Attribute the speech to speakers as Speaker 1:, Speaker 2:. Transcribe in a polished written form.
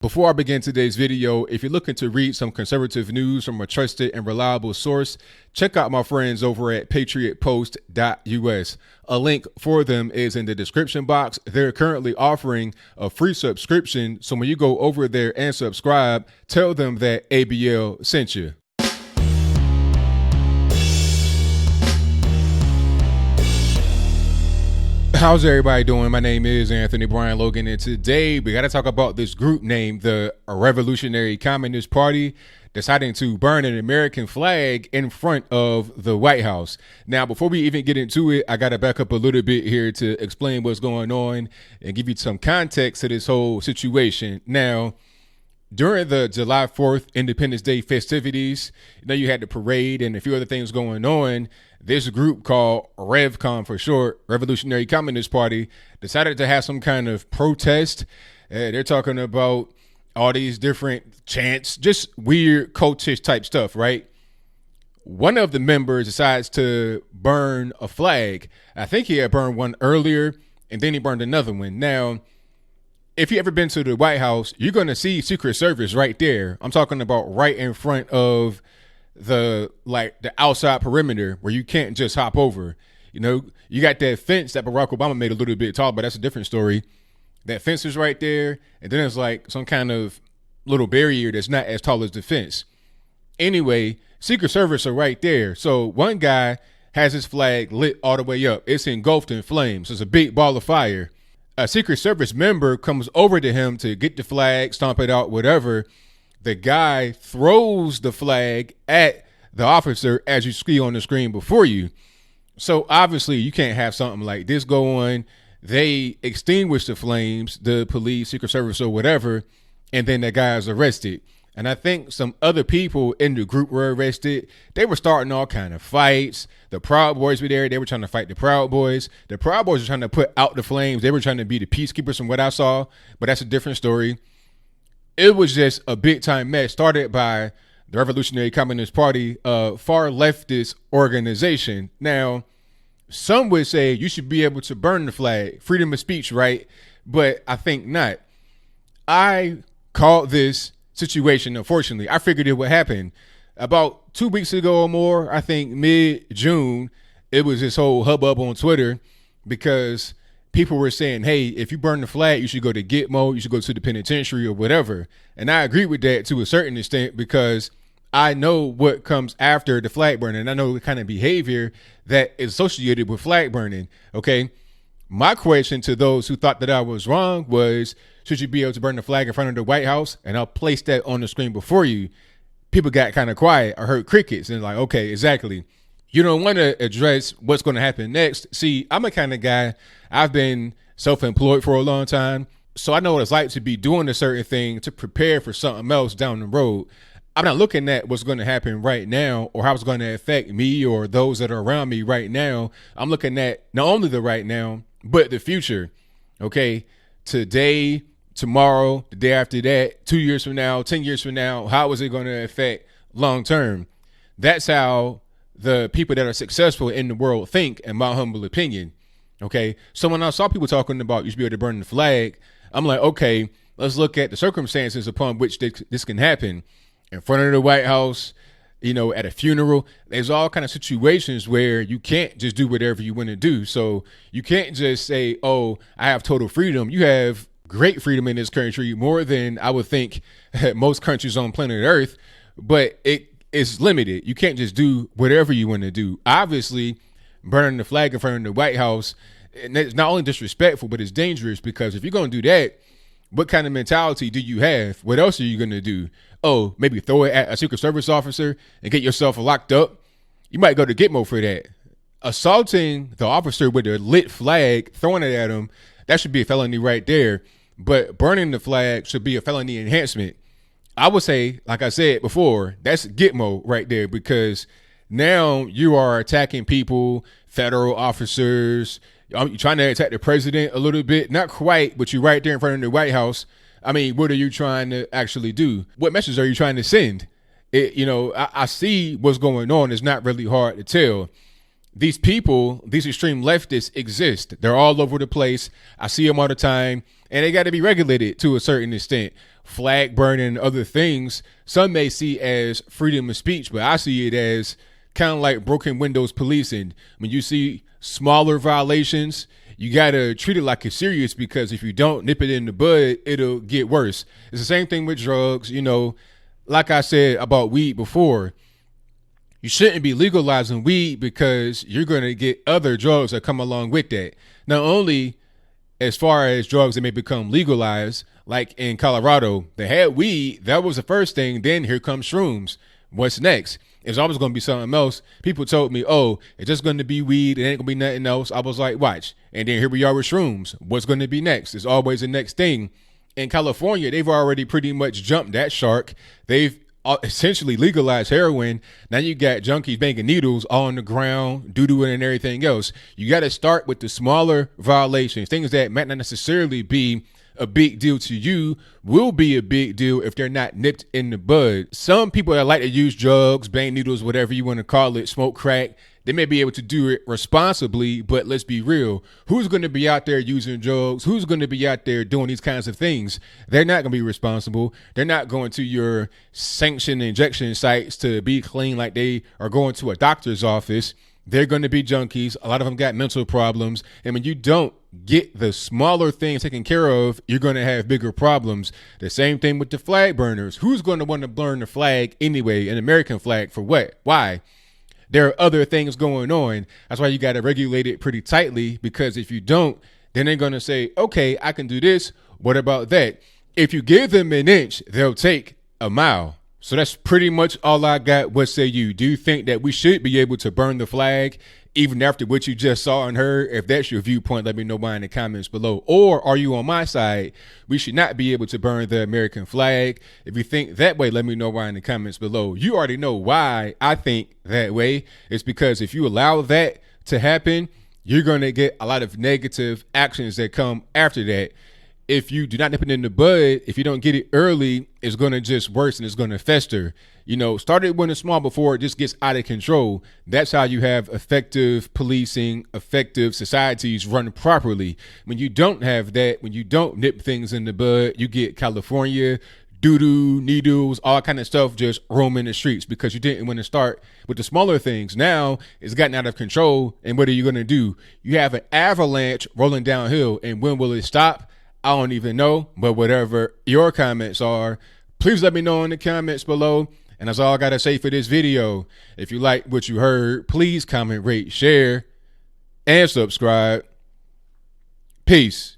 Speaker 1: Before I begin today's video, if you're looking to read some conservative news from a trusted and reliable source, check out my friends over at patriotpost.us. A link for them is in the description box. They're currently offering a free subscription, so when you go over there and subscribe, tell them that ABL sent you. How's everybody doing? My name is Anthony Brian Logan, and today we got to talk about this group named the Revolutionary Communist Party deciding to burn an American flag in front of the White House. Now, before we even get into it, I got to back up a little bit here to explain what's going on and give you some context to this whole situation. Now, during the July 4th Independence Day festivities, you had the parade and a few other things going on. This group called RevCom for short, Revolutionary Communist Party, decided to have some kind of protest. They're talking about all these different chants, just weird cultish type stuff, right? One of the members decides to burn a flag. I think he had burned one earlier, and then he burned another one. Now, if you ever been to the White House, you're going to see Secret Service right there. I'm talking about right in front of the outside perimeter where you can't just hop over. You got that fence that Barack Obama made a little bit tall, but that's a different story. That fence is right there, and then it's like some kind of little barrier that's not as tall as the fence. Anyway, Secret Service are right there. So one guy has his flag lit all the way up. It's engulfed in flames. It's a big ball of fire. A Secret Service member comes over to him to get the flag, stomp it out, whatever. The guy throws the flag at the officer as you see on the screen before you. So obviously you can't have something like this go on. They extinguish the flames, the police, Secret Service or whatever, and then that guy is arrested. And I think some other people in the group were arrested. They were starting all kind of fights. The Proud Boys were there. They were trying to fight the Proud Boys. The Proud Boys were trying to put out the flames. They were trying to be the peacekeepers from what I saw, but that's a different story. It was just a big time mess started by the Revolutionary Communist Party, a far leftist organization. Now, some would say you should be able to burn the flag, freedom of speech, right? But I think not. I called this situation, unfortunately. I figured it would happen about 2 weeks ago or more. I think mid-June, it was this whole hubbub on Twitter because people were saying, hey, if you burn the flag, you should go to Gitmo, you should go to the penitentiary or whatever. And I agree with that to a certain extent because I know what comes after the flag burning. I know the kind of behavior that is associated with flag burning. Okay. My question to those who thought that I was wrong was, should you be able to burn the flag in front of the White House? And I'll place that on the screen before you. People got kind of quiet. I heard crickets and like, okay, exactly. You don't want to address what's going to happen next. See, I'm a kind of guy, I've been self-employed for a long time, so I know what it's like to be doing a certain thing to prepare for something else down the road. I'm not looking at what's going to happen right now or how it's going to affect me or those that are around me right now. I'm looking at not only the right now, but the future. Okay, today, tomorrow, the day after that, 2 years from now, 10 years from now, how is it going to affect long term? That's how the people that are successful in the world think, in my humble opinion. Okay, so when I saw people talking about you should be able to burn the flag, I'm like, okay, let's look at the circumstances upon which this can happen. In front of the White House, at a funeral, there's all kind of situations where you can't just do whatever you want to do. So you can't just say, oh, I have total freedom. You have great freedom in this country, more than I would think most countries on planet Earth, but it's limited. You can't just do whatever you want to do. Obviously, burning the flag in front of the White House, and it's not only disrespectful, but it's dangerous because if you're going to do that, what kind of mentality do you have? What else are you going to do? Oh, maybe throw it at a Secret Service officer and get yourself locked up? You might go to Gitmo for that. Assaulting the officer with a lit flag, throwing it at him, that should be a felony right there. But burning the flag should be a felony enhancement. I would say, like I said before, that's Gitmo right there because now you are attacking people, federal officers. You're trying to attack the president a little bit. Not quite, but you're right there in front of the White House. I mean, what are you trying to actually do? What message are you trying to send? I see what's going on. It's not really hard to tell. These people, these extreme leftists exist. They're all over the place. I see them all the time. and they got to be regulated to a certain extent. Flag burning, other things, some may see as freedom of speech, but I see it as kind of like broken windows policing. When you see smaller violations, you got to treat it like it's serious, because if you don't nip it in the bud, it'll get worse. It's the same thing with drugs. You know, like I said about weed before, you shouldn't be legalizing weed because you're going to get other drugs that come along with that. Not only as far as drugs that may become legalized, like in Colorado, they had weed. That was the first thing. Then here comes shrooms. What's next? It's always going to be something else. People told me, oh, it's just going to be weed. It ain't going to be nothing else. I was like, watch. And then here we are with shrooms. What's going to be next? It's always the next thing. In California, they've already pretty much jumped that shark. They've essentially legalized heroin. Now you got junkies banging needles all on the ground, doo-dooing and everything else. You got to start with the smaller violations, things that might not necessarily be a big deal to you, will be a big deal if they're not nipped in the bud. Some people that like to use drugs, bang needles, whatever you want to call it, smoke crack, they may be able to do it responsibly, but let's be real. Who's going to be out there using drugs? Who's going to be out there doing these kinds of things? They're not going to be responsible. They're not going to your sanctioned injection sites to be clean like they are going to a doctor's office. They're going to be junkies. A lot of them got mental problems. And when you don't get the smaller things taken care of, you're going to have bigger problems. The same thing with the flag burners. Who's going to want to burn the flag anyway, an American flag, for what? Why? There are other things going on. That's why you got to regulate it pretty tightly, because if you don't, then they're going to say, okay, I can do this. What about that? If you give them an inch, they'll take a mile. So that's pretty much all I got. What say you? Do you think that we should be able to burn the flag even after what you just saw and heard? If that's your viewpoint, let me know in the comments below. Or are you on my side? We should not be able to burn the American flag. If you think that way, let me know in the comments below. You already know why I think that way. It's because if you allow that to happen, you're going to get a lot of negative actions that come after that. If you do not nip it in the bud, if you don't get it early, it's going to just worsen. It's going to fester. You know, start it when it's small before it just gets out of control. That's how you have effective policing, effective societies run properly. When you don't have that, when you don't nip things in the bud, you get California, doo-doo, needles, all kind of stuff just roaming the streets because you didn't want to start with the smaller things. Now it's gotten out of control. And what are you going to do? You have an avalanche rolling downhill. And when will it stop? I don't even know, but whatever your comments are, please let me know in the comments below. And that's all I got to say for this video. If you like what you heard, please comment, rate, share, and subscribe. Peace.